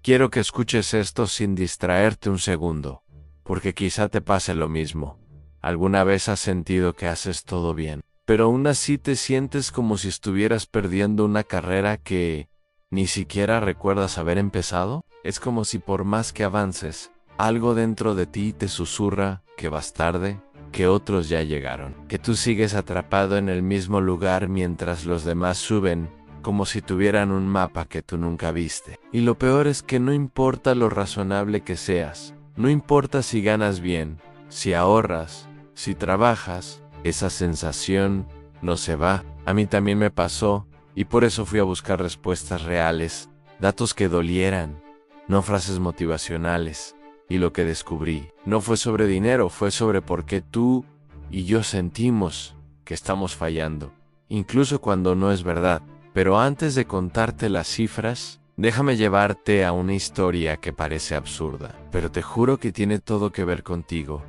Quiero que escuches esto sin distraerte un segundo, porque quizá te pase lo mismo. ¿Alguna vez has sentido que haces todo bien, pero aún así te sientes como si estuvieras perdiendo una carrera que ni siquiera recuerdas haber empezado? Es como si por más que avances, algo dentro de ti te susurra que vas tarde, que otros ya llegaron, que tú sigues atrapado en el mismo lugar mientras los demás suben, como si tuvieran un mapa que tú nunca viste. Y lo peor es que no importa lo razonable que seas, no importa si ganas bien, si ahorras, si trabajas, esa sensación no se va. A mí también me pasó, y por eso fui a buscar respuestas reales, datos que dolieran, no frases motivacionales. Y lo que descubrí no fue sobre dinero, fue sobre por qué tú y yo sentimos que estamos fallando, incluso cuando no es verdad. Pero antes de contarte las cifras, déjame llevarte a una historia que parece absurda, pero te juro que tiene todo que ver contigo.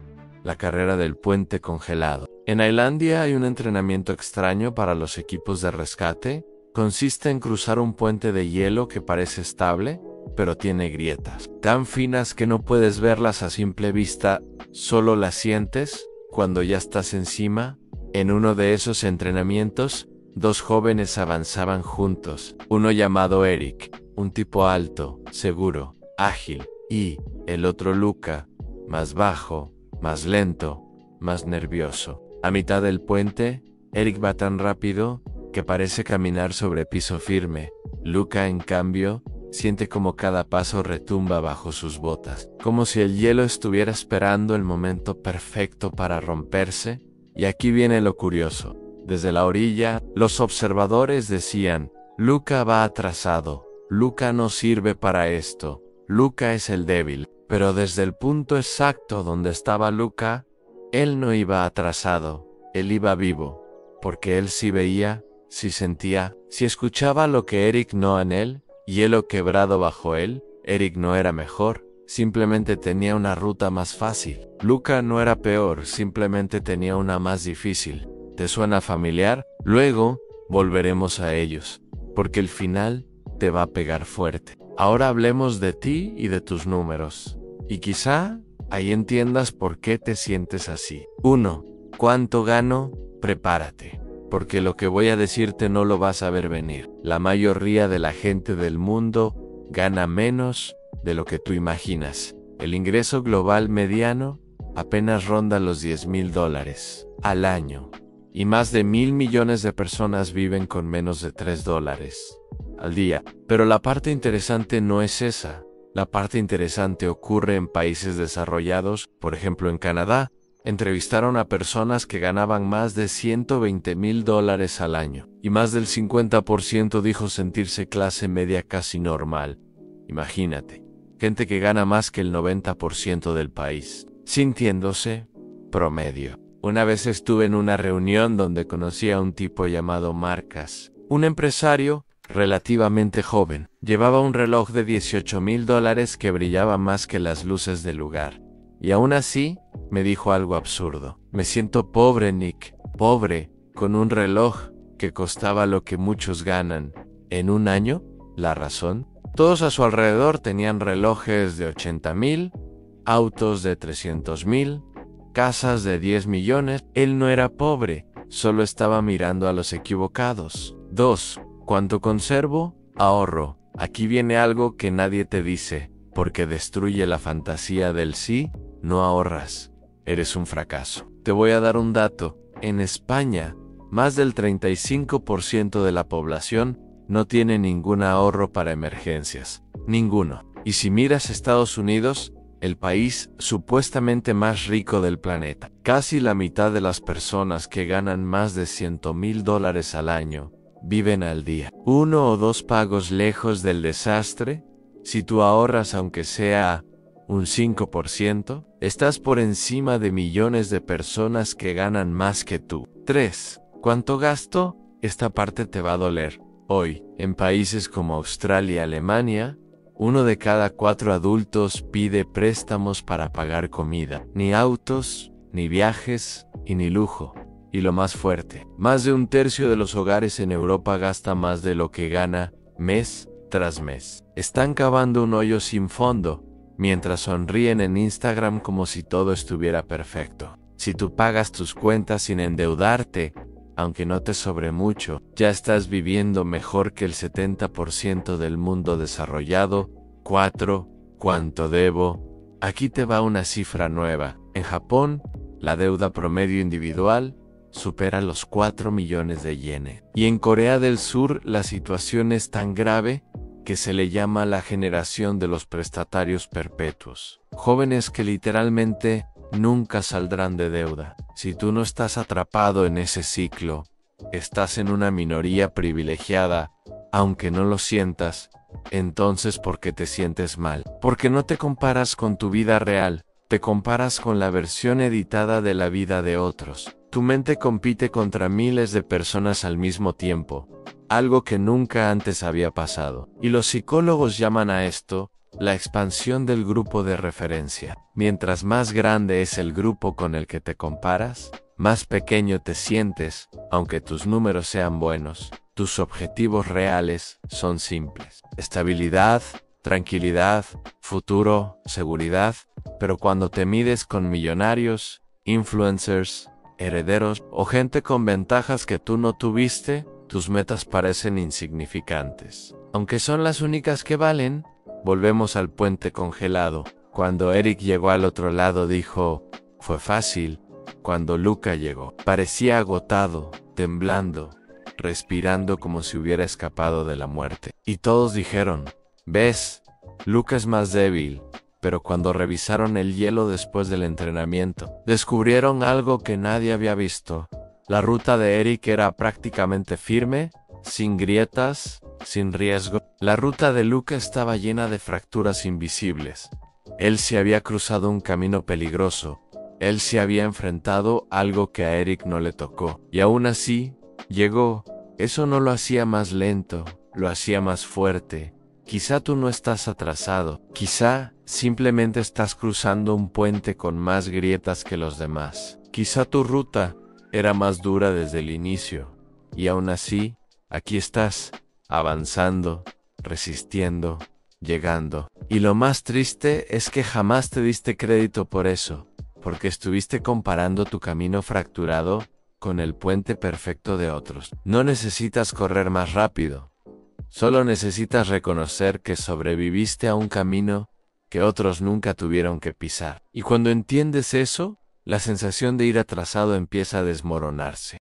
La carrera del puente congelado. En Tailandia hay un entrenamiento extraño para los equipos de rescate. Consiste en cruzar un puente de hielo que parece estable, pero tiene grietas tan finas que no puedes verlas a simple vista, solo las sientes cuando ya estás encima. En uno de esos entrenamientos, dos jóvenes avanzaban juntos, uno llamado Eric, un tipo alto, seguro, ágil, y el otro Luca, más bajo, más lento, más nervioso. A mitad del puente, Eric va tan rápido que parece caminar sobre piso firme. Luca, en cambio, siente como cada paso retumba bajo sus botas, como si el hielo estuviera esperando el momento perfecto para romperse. Y aquí viene lo curioso. Desde la orilla, los observadores decían: Luca va atrasado, Luca no sirve para esto, Luca es el débil. Pero desde el punto exacto donde estaba Luca, él no iba atrasado, él iba vivo, porque él sí veía, sí sentía, sí escuchaba lo que Eric no en él. Hielo quebrado bajo él. Eric no era mejor, simplemente tenía una ruta más fácil. Luca no era peor, simplemente tenía una más difícil. ¿Te suena familiar? Luego volveremos a ellos, porque el final te va a pegar fuerte. Ahora hablemos de ti y de tus números, y quizá ahí entiendas por qué te sientes así. 1. ¿Cuánto gano? Prepárate, porque lo que voy a decirte no lo vas a ver venir. La mayoría de la gente del mundo gana menos de lo que tú imaginas. El ingreso global mediano apenas ronda los $10,000 al año, y más de 1,000 millones de personas viven con menos de $3 al día. Pero la parte interesante no es esa. La parte interesante ocurre en países desarrollados. Por ejemplo, en Canadá, entrevistaron a personas que ganaban más de $120,000 al año, y más del 50% dijo sentirse clase media casi normal. Imagínate, gente que gana más que el 90% del país, sintiéndose promedio. Una vez estuve en una reunión donde conocí a un tipo llamado Marcas, un empresario relativamente joven. Llevaba un reloj de $18,000 que brillaba más que las luces del lugar. Y aún así, me dijo algo absurdo. Me siento pobre, Nick. Pobre, con un reloj que costaba lo que muchos ganan en un año. ¿La razón? Todos a su alrededor tenían relojes de 80,000, autos de 300,000, casas de 10 millones. Él no era pobre, solo estaba mirando a los equivocados. 2. ¿Cuánto conservo? Ahorro. Aquí viene algo que nadie te dice, porque destruye la fantasía del sí. No ahorras, eres un fracaso. Te voy a dar un dato. En España, más del 35% de la población no tiene ningún ahorro para emergencias. Ninguno. Y si miras Estados Unidos, el país supuestamente más rico del planeta, casi la mitad de las personas que ganan más de $100,000 al año viven al día. 1 o 2 pagos lejos del desastre. Si tú ahorras aunque sea un 5%, estás por encima de millones de personas que ganan más que tú. 3. ¿Cuánto gasto? Esta parte te va a doler. Hoy, en países como Australia y Alemania, 1 de cada 4 adultos pide préstamos para pagar comida. Ni autos, ni viajes, y ni lujo. Y lo más fuerte, más de 1/3 de los hogares en Europa gasta más de lo que gana mes tras mes. Están cavando un hoyo sin fondo, mientras sonríen en Instagram como si todo estuviera perfecto. Si tú pagas tus cuentas sin endeudarte, aunque no te sobre mucho, ya estás viviendo mejor que el 70% del mundo desarrollado. 4. ¿Cuánto debo? Aquí te va una cifra nueva. En Japón, la deuda promedio individual supera los 4 millones de yenes. Y en Corea del Sur la situación es tan grave que se le llama la generación de los prestatarios perpetuos. Jóvenes que literalmente nunca saldrán de deuda. Si tú no estás atrapado en ese ciclo, estás en una minoría privilegiada, aunque no lo sientas. Entonces, ¿por qué te sientes mal? Porque no te comparas con tu vida real, te comparas con la versión editada de la vida de otros. Tu mente compite contra miles de personas al mismo tiempo, algo que nunca antes había pasado. Y los psicólogos llaman a esto la expansión del grupo de referencia. Mientras más grande es el grupo con el que te comparas, más pequeño te sientes, aunque tus números sean buenos. Tus objetivos reales son simples: estabilidad, tranquilidad, futuro, seguridad. Pero cuando te mides con millonarios, influencers, herederos o gente con ventajas que tú no tuviste, tus metas parecen insignificantes. Aunque son las únicas que valen. Volvemos al puente congelado. Cuando Eric llegó al otro lado dijo, fue fácil. Cuando Luca llegó, parecía agotado, temblando, respirando como si hubiera escapado de la muerte. Y todos dijeron, ¿ves? Luca es más débil. Pero cuando revisaron el hielo después del entrenamiento, descubrieron algo que nadie había visto. La ruta de Eric era prácticamente firme, sin grietas, sin riesgo. La ruta de Luca estaba llena de fracturas invisibles. Él se había cruzado un camino peligroso. Él se había enfrentado a algo que a Eric no le tocó. Y aún así, llegó. Eso no lo hacía más lento, lo hacía más fuerte. Quizá tú no estás atrasado. Quizá simplemente estás cruzando un puente con más grietas que los demás. Quizá tu ruta era más dura desde el inicio. Y aún así, aquí estás, avanzando, resistiendo, llegando. Y lo más triste es que jamás te diste crédito por eso, porque estuviste comparando tu camino fracturado con el puente perfecto de otros. No necesitas correr más rápido. Solo necesitas reconocer que sobreviviste a un camino que otros nunca tuvieron que pisar. Y cuando entiendes eso, la sensación de ir atrasado empieza a desmoronarse.